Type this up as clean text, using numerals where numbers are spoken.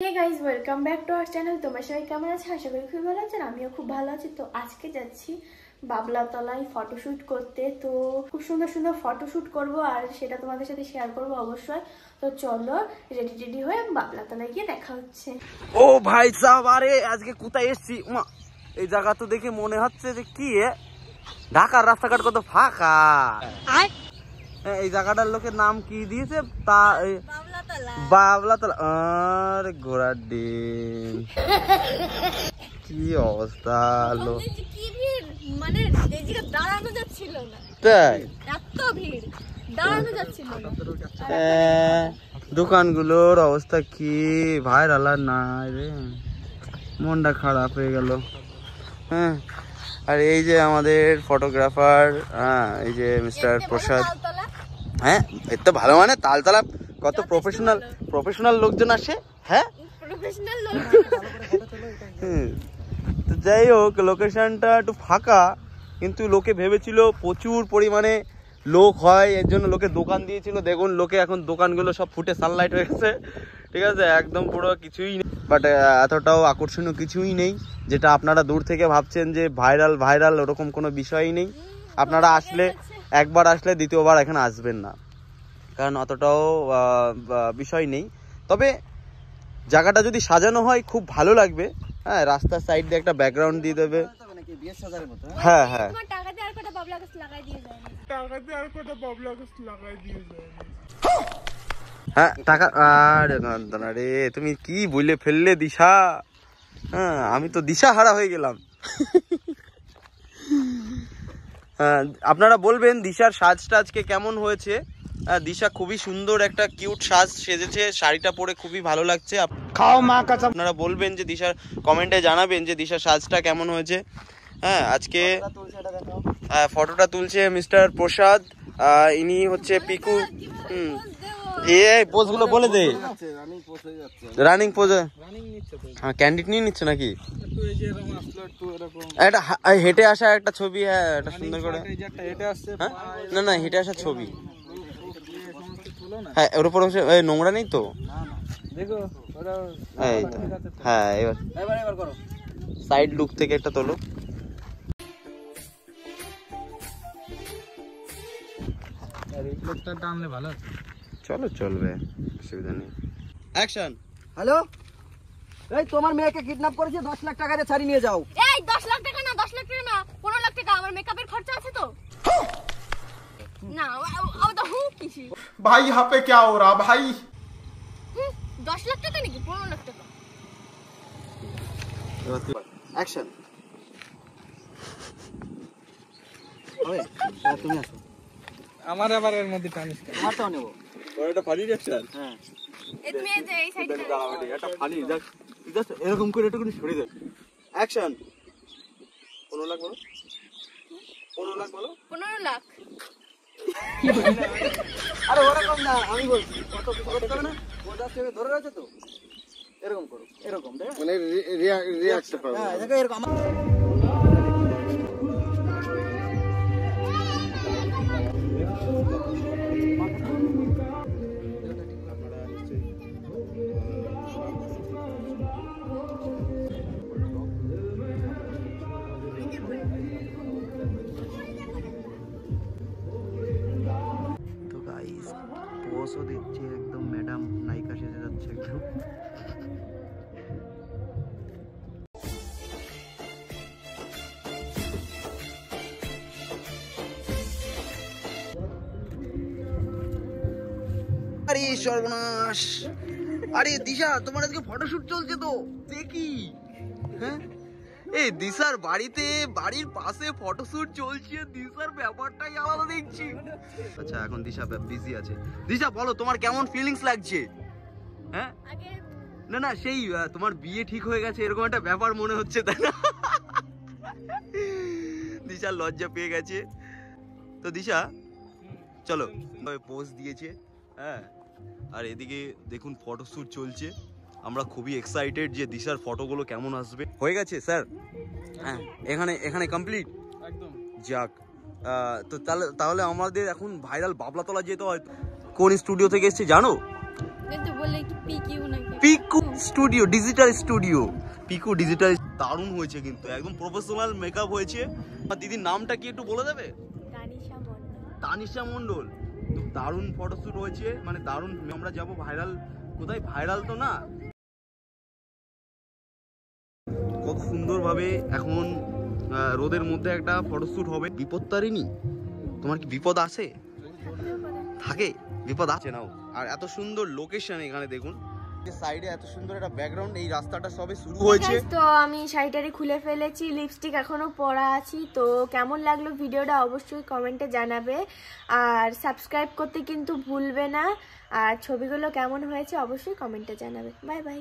Hey guys welcome back to our channel. তোমরা সবাই কেমন আছো? আশা করি খুব ভালো আছেন। আমিও খুব ভালো আছি। তো আজকে যাচ্ছি বাবলাতলায় ফটোশুট করতে। তো খুব সুন্দর সুন্দর ফটোশুট করব আর সেটা তোমাদের সাথে শেয়ার করব অবশ্যই। তো চলো রেডি হয়ে বাবলাতলায় গিয়ে দেখা হচ্ছে। ও ভাই সাহেব, আরে আজকে কোথায় এসেছি? এই জায়গা তো দেখে মনে হচ্ছে যে কি ঢাকার রাস্তাঘাট কত ফাঁকা। এই জায়গাটার লোকের নাম কি দিয়েছে? তা বাবলাতলা। আরে ঘোড়ার ডিম, কি অবস্থা লোক, মানে দাঁড়ানো যাচ্ছিল না, তাই এত ভিড় দাঁড়ানো যাচ্ছিল না। দোকানগুলোর অবস্থা কি ভাইরাল আর নাই রে, মনটা খারাপ হয়ে গেল। হ্যাঁ, আর এই যে আমাদের ফটোগ্রাফার, হ্যাঁ এই যে মিস্টার প্রসাদ। হ্যাঁ এর তো ভালো, মানে তালতলা কত প্রফেশনাল লোকজন আসে। হ্যাঁ প্রফেশনাল লোক। তো যাই হোক, লোকেশনটা একটু ফাঁকা, কিন্তু লোকে ভেবেছিল প্রচুর পরিমাণে লোক হয়, এর জন্য লোকে দোকান দিয়েছিল। দেখুন লোকে এখন দোকানগুলো সব ফুটে সানলাইট হয়ে গেছে, ঠিক আছে, একদম পুরো কিছুই নেই। বাট এতটাও আকর্ষণীয় কিছুই নেই, যেটা আপনারা দূর থেকে ভাবছেন যে ভাইরাল ওরকম কোনো বিষয়ই নেই। আপনারা আসলে একবার আসলে দ্বিতীয়বার এখানে আসবেন না, কারণ অতটাও বিষয় নেই। তবে জায়গাটা যদি সাজানো হয় খুব ভালো লাগবে। হ্যাঁ, রাস্তার সাইড দিয়ে একটা ব্যাকগ্রাউন্ড দিয়ে দেবে। হ্যাঁ হ্যাঁ, হ্যাঁ টাকা। আরে তুমি কি বলে ফেললে দিশা। হ্যাঁ, আমি তো দিশা হারা হয়ে গেলাম। হ্যাঁ, আপনারা বলবেন দিশার সাজটা আজকে কেমন হয়েছে। দিশা খুবই সুন্দর একটা কিউট সাজ সেজেছে, শাড়িটা পরে খুবই ভালো লাগছে। খাও মা কাঁচা। আপনারা বলবেন যে দিশার, কমেন্টে জানাবেন যে দিশার সাজটা কেমন হয়েছে। হ্যাঁ, আজকে ফটোটা তুলছে মিস্টার প্রসাদ, ইনি হচ্ছে পিকু। এই পোজগুলো বলে দে। Running pose. হ্যাঁ, ক্যান্ডিড নিয়ে নিচ্ছে নাকি? একটা হেঁটে আসা একটা ছবি। হ্যাঁ, একটা সুন্দর করে। না হেঁটে আসা ছবি। হ্যাঁ, ওর উপর নোংরা নেই তো? হ্যাঁ, এবার সাইড লুক থেকে একটা তোলো। চলো চলবে, অসুবিধা নেই। অ্যাকশন। হ্যালো, এই তোমার মেয়েকে কিডন্যাপ করেছে, 10 লাখ টাকা দিয়ে ছাড়িয়ে নিয়ে যাও। এই 10 লাখ টাকা না, 10 লাখ টাকা না, 15 লাখ টাকা। আমার মেকআপের খরচা আছে তো। না ও তো কিছি भाई यहाँ पे क्या हो रहा भाई? 10 লাখ টাকা নাকি 15 লাখ টাকা? অ্যাকশন। ওই তুমি আসো। আমার আবার এর মধ্যে টানিস কেন? আমারটাও নেব। ওটা ফানি রিঅ্যাকশন। হ্যাঁ, এই তুমি এই যে এই সাইডে এটা ফানি, জাস্ট এরকম করে একটু সরে দে। অ্যাকশন। 15 লাখ বলো, 15 লাখ বলো। 15 লাখ। আরে ওরকম না, আমি বলছি কত কিছু করতে হবে না। ওটা থেকে ধরে রয়েছে তো, এরকম করো, এরকম দেখ, মানে রিঅ্যাক্ট করো। হ্যাঁ দেখো এরকম। বসও দিচ্ছে, একদম ম্যাডাম নায়িকা সেজে যাচ্ছে একদম। আরে সর্বনাশ, আরে দিশা তোমার আজকে ফটোশুট চলছে তো দেখি। হ্যাঁ, এই দিশার বাড়িতে, বাড়ির পাশে ফটোশুট চলছে, দিশার ব্যাপারটাই আলাদা দেখছি। আচ্ছা, এখন দিশা বিজি আছে। দিশা বলো তোমার কেমন ফিলিংস লাগছে? হ্যাঁ, না সেই তোমার বিয়ে ঠিক হয়ে গেছে এরকম একটা ব্যাপার মনে হচ্ছে, তাই না? দিশা লজ্জা পেয়ে গেছে। তো দিশা চলো, পোজ দিয়েছে। হ্যাঁ, আর এদিকে দেখুন ফটোশুট চলছে। আমরা খুবই এক্সাইটেড যে দিশার ফটোগুলো কেমন আসবে। হয়ে গেছে স্যার? হ্যাঁ, এখানে কমপ্লিট একদম। যাক, তো তাহলে আমাদের এখন ভাইরাল বাবলাতলা যেতে হয়। কোন স্টুডিও থেকে এসেছে জানো? কিন্তু বলে কি পিকিউ নাকি? Piku studio, digital studio, Piku digital. দারুণ হয়েছে কিন্তু, একদম প্রফেশনাল মেকআপ হয়েছে। আর দিদির নামটা কি একটু বলে দেবে? তানিশা মণ্ডল। তো দারুণ ফটোশুট হয়েছে, মানে দারুণ। আমরা যাবো ভাইরাল, কোথায় ভাইরাল তো না, কত সুন্দরভাবে এখন রোদের মধ্যে একটা ফটোশুট হবে। বিপত্তারিণী, তোমার কি বিপদ আছে? থাকে, বিপদ আছে নাও। আর এত সুন্দর লোকেশন এখানে দেখুন, সাইডে এত সুন্দর একটা ব্যাকগ্রাউন্ড। এই রাস্তাটা সবে শুরু হয়েছে। তো আমি শাড়িটারি খুলে ফেলেছি, লিপস্টিক এখনো পরা আছি। তো কেমন লাগলো ভিডিওটা অবশ্যই কমেন্টে জানাবে, আর সাবস্ক্রাইব করতে কিন্তু ভুলবে না। আর ছবিগুলো কেমন হয়েছে অবশ্যই কমেন্টে জানাবে। Bye bye.